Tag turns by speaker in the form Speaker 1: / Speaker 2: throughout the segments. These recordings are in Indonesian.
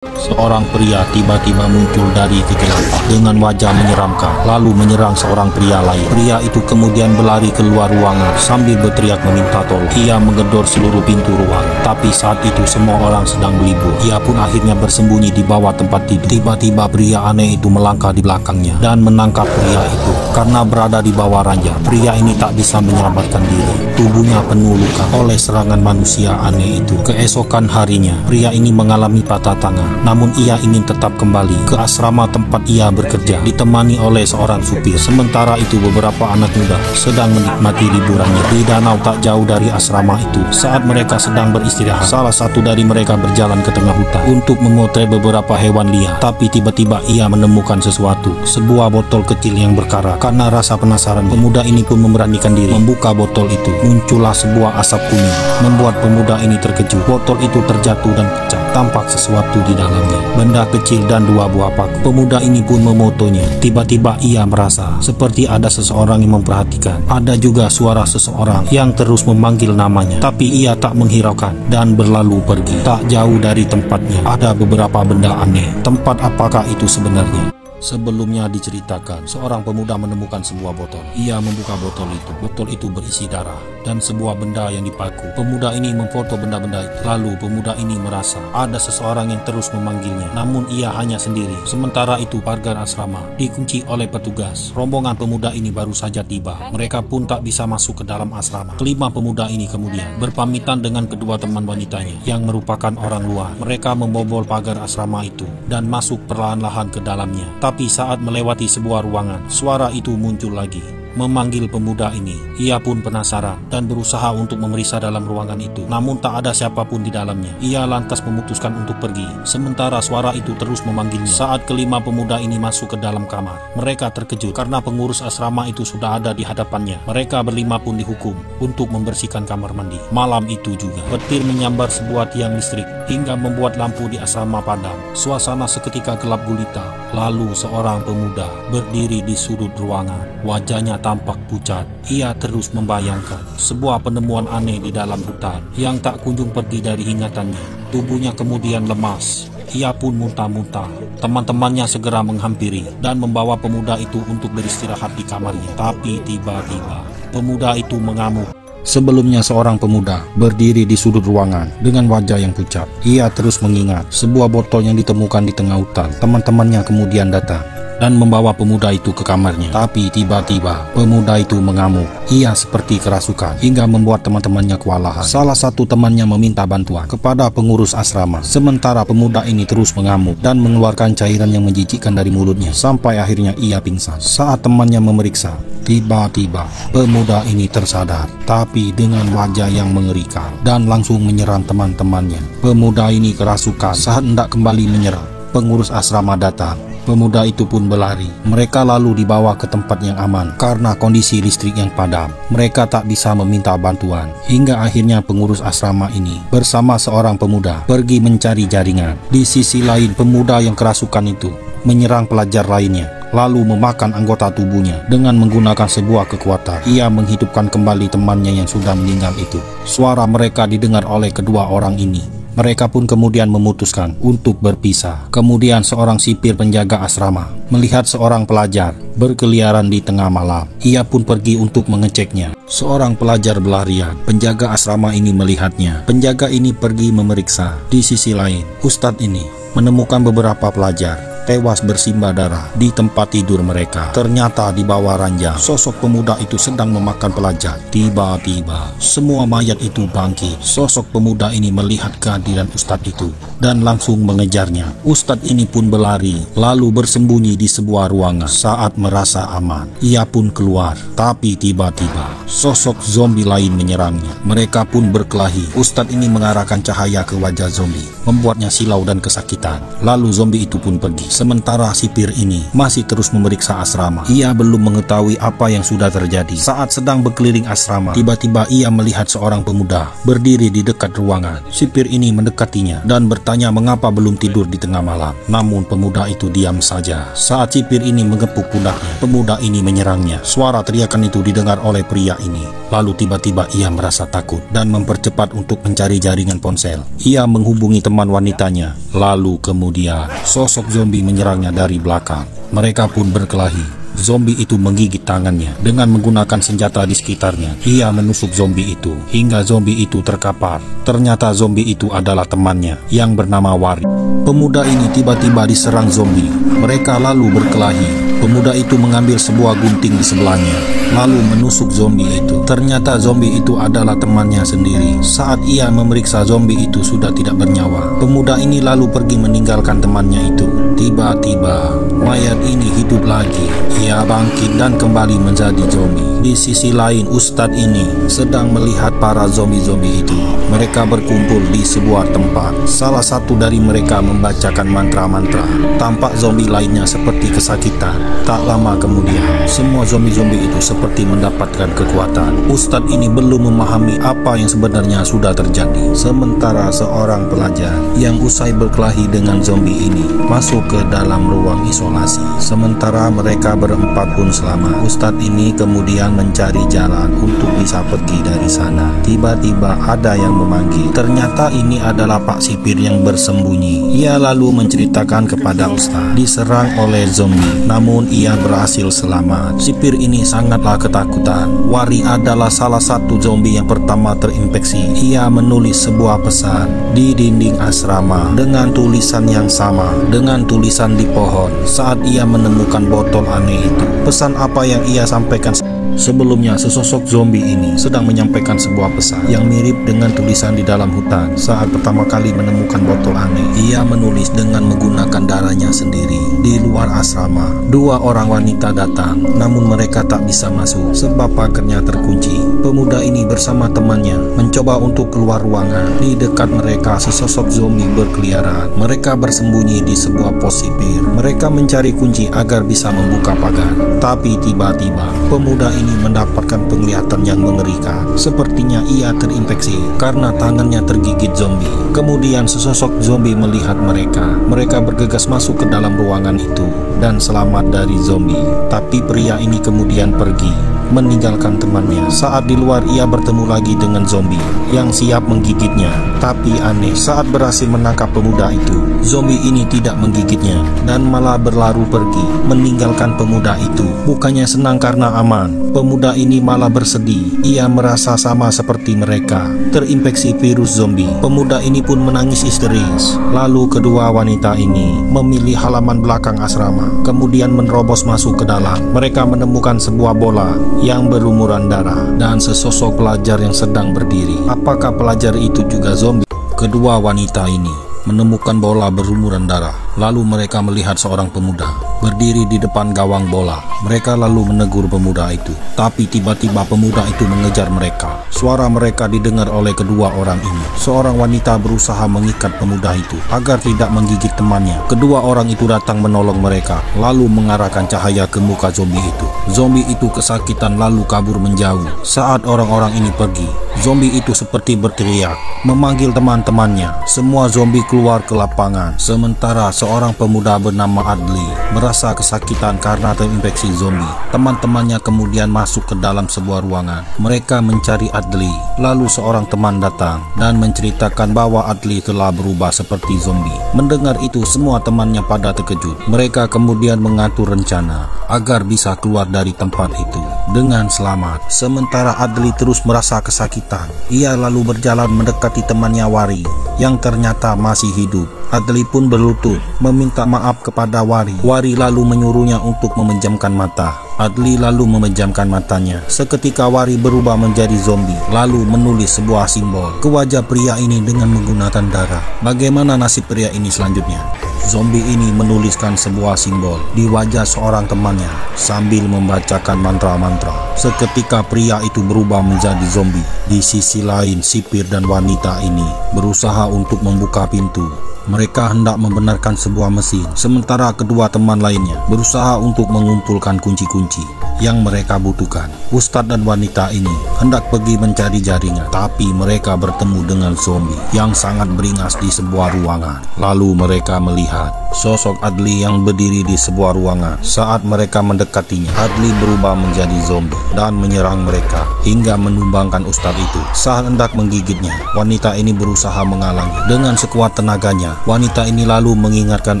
Speaker 1: Seorang pria tiba-tiba muncul dari kegelapan dengan wajah menyeramkan, lalu menyerang seorang pria lain. Pria itu kemudian berlari keluar ruangan sambil berteriak meminta tolong. Ia menggedor seluruh pintu ruangan, tapi saat itu semua orang sedang berlibur. Ia pun akhirnya bersembunyi di bawah tempat tidur. Tiba-tiba pria aneh itu melangkah di belakangnya dan menangkap pria itu. Karena berada di bawah ranjang, pria ini tak bisa menyelamatkan diri. Tubuhnya penuh luka oleh serangan manusia aneh itu. Keesokan harinya, pria ini mengalami patah tangan. Namun ia ingin tetap kembali ke asrama tempat ia bekerja, ditemani oleh seorang supir. Sementara itu beberapa anak muda sedang menikmati liburannya di danau tak jauh dari asrama itu. Saat mereka sedang beristirahat, salah satu dari mereka berjalan ke tengah hutan untuk memotret beberapa hewan liar. Tapi tiba-tiba ia menemukan sesuatu, sebuah botol kecil yang berkarat. Karena rasa penasaran, pemuda ini pun memberanikan diri membuka botol itu. Muncullah sebuah asap kuning, membuat pemuda ini terkejut. Botol itu terjatuh dan pecah. Tampak sesuatu di dalamnya, benda kecil dan dua buah paku. Pemuda ini pun memotonya. Tiba-tiba ia merasa seperti ada seseorang yang memperhatikan. Ada juga suara seseorang yang terus memanggil namanya, tapi ia tak menghiraukan dan berlalu pergi. Tak jauh dari tempatnya ada beberapa benda aneh. Tempat apakah itu sebenarnya? Sebelumnya diceritakan, seorang pemuda menemukan sebuah botol. Ia membuka botol itu. Botol itu berisi darah dan sebuah benda yang dipaku. Pemuda ini memfoto benda-benda itu. Lalu pemuda ini merasa ada seseorang yang terus memanggilnya. Namun ia hanya sendiri. Sementara itu pagar asrama dikunci oleh petugas. Rombongan pemuda ini baru saja tiba. Mereka pun tak bisa masuk ke dalam asrama. Kelima pemuda ini kemudian berpamitan dengan kedua teman wanitanya yang merupakan orang luar. Mereka membobol pagar asrama itu dan masuk perlahan-lahan ke dalamnya. Tapi saat melewati sebuah ruangan, suara itu muncul lagi, memanggil pemuda ini. Ia pun penasaran dan berusaha untuk memeriksa dalam ruangan itu. Namun tak ada siapapun di dalamnya. Ia lantas memutuskan untuk pergi. Sementara suara itu terus memanggilnya. Saat kelima pemuda ini masuk ke dalam kamar, mereka terkejut karena pengurus asrama itu sudah ada di hadapannya. Mereka berlima pun dihukum untuk membersihkan kamar mandi. Malam itu juga, petir menyambar sebuah tiang listrik hingga membuat lampu di asrama padam. Suasana seketika gelap gulita. Lalu seorang pemuda berdiri di sudut ruangan. Wajahnya tampak pucat. Ia terus membayangkan sebuah penemuan aneh di dalam hutan yang tak kunjung pergi dari ingatannya. Tubuhnya kemudian lemas. Ia pun muntah-muntah. Teman-temannya segera menghampiri dan membawa pemuda itu untuk beristirahat di kamarnya. Tapi tiba-tiba pemuda itu mengamuk. Sebelumnya seorang pemuda berdiri di sudut ruangan dengan wajah yang pucat. Ia terus mengingat sebuah botol yang ditemukan di tengah hutan. Teman-temannya kemudian datang dan membawa pemuda itu ke kamarnya. Tapi tiba-tiba pemuda itu mengamuk. Ia seperti kerasukan hingga membuat teman-temannya kewalahan. Salah satu temannya meminta bantuan kepada pengurus asrama. Sementara pemuda ini terus mengamuk dan mengeluarkan cairan yang menjijikkan dari mulutnya sampai akhirnya ia pingsan. Saat temannya memeriksa, tiba-tiba pemuda ini tersadar, tapi dengan wajah yang mengerikan dan langsung menyerang teman-temannya. Pemuda ini kerasukan. Saat hendak kembali menyerang, pengurus asrama datang. Pemuda itu pun berlari. Mereka lalu dibawa ke tempat yang aman karena kondisi listrik yang padam. Mereka tak bisa meminta bantuan. Hingga akhirnya pengurus asrama ini bersama seorang pemuda pergi mencari jaringan. Di sisi lain, pemuda yang kerasukan itu menyerang pelajar lainnya, lalu memakan anggota tubuhnya dengan menggunakan sebuah kekuatan. Ia menghidupkan kembali temannya yang sudah meninggal itu. Suara mereka didengar oleh kedua orang ini. Mereka pun kemudian memutuskan untuk berpisah. Kemudian seorang sipir penjaga asrama melihat seorang pelajar berkeliaran di tengah malam. Ia pun pergi untuk mengeceknya. Seorang pelajar berlarian. Penjaga asrama ini melihatnya. Penjaga ini pergi memeriksa. Di sisi lain, Ustadz ini menemukan beberapa pelajar tewas bersimbah darah di tempat tidur mereka. Ternyata di bawah ranjang, sosok pemuda itu sedang memakan pelajar. Tiba-tiba semua mayat itu bangkit. Sosok pemuda ini melihat kehadiran Ustadz itu dan langsung mengejarnya. Ustadz ini pun berlari lalu bersembunyi di sebuah ruangan. Saat merasa aman, ia pun keluar. Tapi tiba-tiba sosok zombie lain menyerangnya. Mereka pun berkelahi. Ustadz ini mengarahkan cahaya ke wajah zombie, membuatnya silau dan kesakitan. Lalu zombie itu pun pergi. Sementara sipir ini masih terus memeriksa asrama. Ia belum mengetahui apa yang sudah terjadi. Saat sedang berkeliling asrama, tiba-tiba ia melihat seorang pemuda berdiri di dekat ruangan. Sipir ini mendekatinya dan bertanya mengapa belum tidur di tengah malam. Namun pemuda itu diam saja. Saat sipir ini mengepuk pundaknya, pemuda ini menyerangnya. Suara teriakan itu didengar oleh pria ini. Lalu tiba-tiba ia merasa takut dan mempercepat untuk mencari jaringan ponsel. Ia menghubungi teman wanitanya. Lalu kemudian sosok zombie menyerangnya dari belakang. Mereka pun berkelahi. Zombie itu menggigit tangannya dengan menggunakan senjata di sekitarnya. Ia menusuk zombie itu hingga zombie itu terkapar. Ternyata zombie itu adalah temannya yang bernama Wari. Pemuda ini tiba-tiba diserang zombie. Mereka lalu berkelahi. Pemuda itu mengambil sebuah gunting di sebelahnya, lalu menusuk zombie itu. Ternyata zombie itu adalah temannya sendiri. Saat ia memeriksa zombie itu sudah tidak bernyawa. Pemuda ini lalu pergi meninggalkan temannya itu. Tiba-tiba mayat ini hidup lagi. Ia bangkit dan kembali menjadi zombie. Di sisi lain, Ustadz ini sedang melihat para zombie-zombie itu. Mereka berkumpul di sebuah tempat. Salah satu dari mereka membacakan mantra-mantra. Tampak zombie lainnya seperti kesakitan. Tak lama kemudian, semua zombie-zombie itu seperti mendapatkan kekuatan. Ustadz ini belum memahami apa yang sebenarnya sudah terjadi. Sementara seorang pelajar yang usai berkelahi dengan zombie ini masuk ke dalam ruang isolasi. Sementara mereka berempat pun selamat. Ustadz ini kemudian mencari jalan untuk bisa pergi dari sana. Tiba-tiba ada yang memanggil. Ternyata ini adalah Pak Sipir yang bersembunyi. Ia lalu menceritakan kepada Ustadz diserang oleh zombie, namun ia berhasil selamat. Sipir ini sangatlah ketakutan. Wari adalah salah satu zombie yang pertama terinfeksi. Ia menulis sebuah pesan di dinding asrama dengan tulisan yang sama dengan tulisan di pohon. Saat ia menemukan botol aneh itu, pesan apa yang ia sampaikan? Sebelumnya, sesosok zombie ini sedang menyampaikan sebuah pesan yang mirip dengan tulisan di dalam hutan. Saat pertama kali menemukan botol aneh, ia menulis dengan menggunakan darahnya sendiri. Di luar asrama, dua orang wanita datang, namun mereka tak bisa masuk sebab pagarnya terkunci. Pemuda ini bersama temannya mencoba untuk keluar ruangan. Di dekat mereka, sesosok zombie berkeliaran. Mereka bersembunyi di sebuah pos sipir. Mereka mencari kunci agar bisa membuka pagar. Tapi tiba-tiba, pemuda ini mendapatkan penglihatan yang mengerikan. Sepertinya ia terinfeksi karena tangannya tergigit zombie. Kemudian sesosok zombie melihat mereka. Mereka bergegas masuk ke dalam ruangan itu dan selamat dari zombie. Tapi pria ini kemudian pergi meninggalkan temannya. Saat di luar, ia bertemu lagi dengan zombie yang siap menggigitnya. Tapi aneh, saat berhasil menangkap pemuda itu, zombie ini tidak menggigitnya dan malah berlari pergi meninggalkan pemuda itu. Bukannya senang karena aman, pemuda ini malah bersedih. Ia merasa sama seperti mereka, terinfeksi virus zombie. Pemuda ini pun menangis histeris. Lalu kedua wanita ini memilih halaman belakang asrama, kemudian menerobos masuk ke dalam. Mereka menemukan sebuah bola yang berlumuran darah dan sesosok pelajar yang sedang berdiri. Apakah pelajar itu juga zombie? Kedua wanita ini menemukan bola berlumuran darah. Lalu mereka melihat seorang pemuda berdiri di depan gawang bola. Mereka lalu menegur pemuda itu. Tapi tiba-tiba pemuda itu mengejar mereka. Suara mereka didengar oleh kedua orang ini. Seorang wanita berusaha mengikat pemuda itu agar tidak menggigit temannya. Kedua orang itu datang menolong mereka, lalu mengarahkan cahaya ke muka zombie itu. Zombie itu kesakitan lalu kabur menjauh. Saat orang-orang ini pergi, zombie itu seperti berteriak, memanggil teman-temannya. Semua zombie keluar ke lapangan. Sementara seorang pemuda bernama Adli merasa kesakitan karena terinfeksi zombie. Teman-temannya kemudian masuk ke dalam sebuah ruangan. Mereka mencari Adli. Lalu seorang teman datang dan menceritakan bahwa Adli telah berubah seperti zombie. Mendengar itu, semua temannya pada terkejut. Mereka kemudian mengatur rencana agar bisa keluar dari tempat itu dengan selamat. Sementara Adli terus merasa kesakitan. Ia lalu berjalan mendekati temannya Wari yang ternyata masih hidup. Adli pun berlutut meminta maaf kepada Wari. Wari lalu menyuruhnya untuk memejamkan mata Adli lalu memejamkan matanya. Seketika Wari berubah menjadi zombie, lalu menulis sebuah simbol ke wajah pria ini dengan menggunakan darah. Bagaimana nasib pria ini selanjutnya? Zombie ini menuliskan sebuah simbol di wajah seorang temannya sambil membacakan mantra-mantra. Seketika pria itu berubah menjadi zombie. Di sisi lain, sipir dan wanita ini berusaha untuk membuka pintu. Mereka hendak membenarkan sebuah mesin, sementara kedua teman lainnya berusaha untuk mengumpulkan kunci-kunci yang mereka butuhkan. Ustadz dan wanita ini hendak pergi mencari jaringan, tapi mereka bertemu dengan zombie yang sangat beringas di sebuah ruangan. Lalu mereka melihat sosok Adli yang berdiri di sebuah ruangan. Saat mereka mendekatinya, Adli berubah menjadi zombie dan menyerang mereka hingga menumbangkan Ustadz itu. Saat hendak menggigitnya, wanita ini berusaha menghalangi. Dengan sekuat tenaganya, wanita ini lalu mengingatkan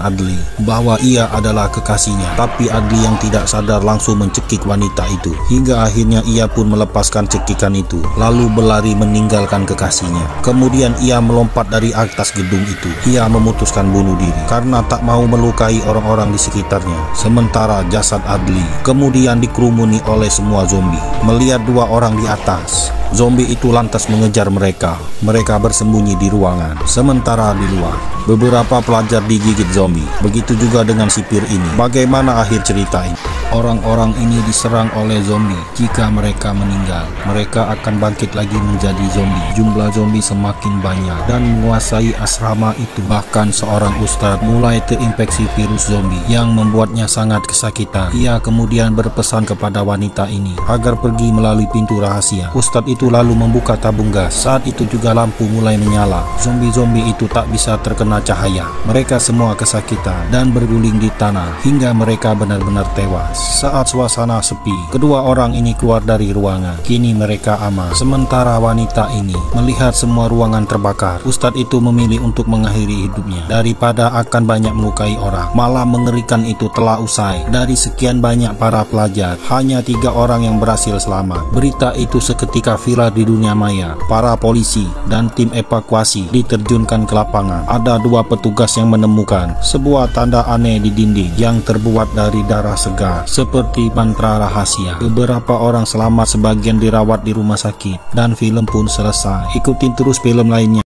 Speaker 1: Adli bahwa ia adalah kekasihnya, tapi Adli yang tidak sadar langsung mencekik wanita itu, hingga akhirnya ia pun melepaskan cekikan itu lalu berlari meninggalkan kekasihnya. Kemudian ia melompat dari atas gedung itu. Ia memutuskan bunuh diri karena tak mau melukai orang-orang di sekitarnya. Sementara jasad Adli kemudian dikerumuni oleh semua zombie. Melihat dua orang di atas, zombie itu lantas mengejar mereka. Mereka bersembunyi di ruangan. Sementara di luar, beberapa pelajar digigit zombie. Begitu juga dengan sipir ini. Bagaimana akhir cerita ini? Orang-orang ini diserang oleh zombie. Jika mereka meninggal, mereka akan bangkit lagi menjadi zombie. Jumlah zombie semakin banyak dan menguasai asrama itu. Bahkan seorang ustadz mulai terinfeksi virus zombie yang membuatnya sangat kesakitan. Ia kemudian berpesan kepada wanita ini agar pergi melalui pintu rahasia. Ustadz itu lalu membuka tabung gas. Saat itu juga lampu mulai menyala. Zombie-zombie itu tak bisa terkena cahaya. Mereka semua kesakitan dan berguling di tanah hingga mereka benar-benar tewas. Saat suasana sepi, kedua orang ini keluar dari ruangan. Kini mereka aman. Sementara wanita ini melihat semua ruangan terbakar. Ustadz itu memilih untuk mengakhiri hidupnya daripada akan banyak melukai orang. Malah mengerikan itu telah usai. Dari sekian banyak para pelajar, hanya 3 orang yang berhasil selamat. Berita itu seketika viral di dunia maya. Para polisi dan tim evakuasi diterjunkan ke lapangan. Ada 2 petugas yang menemukan sebuah tanda aneh di dinding yang terbuat dari darah segar seperti mantra rahasia. Beberapa orang selamat, sebagian dirawat di rumah sakit, dan film pun selesai. Ikutin terus film lainnya.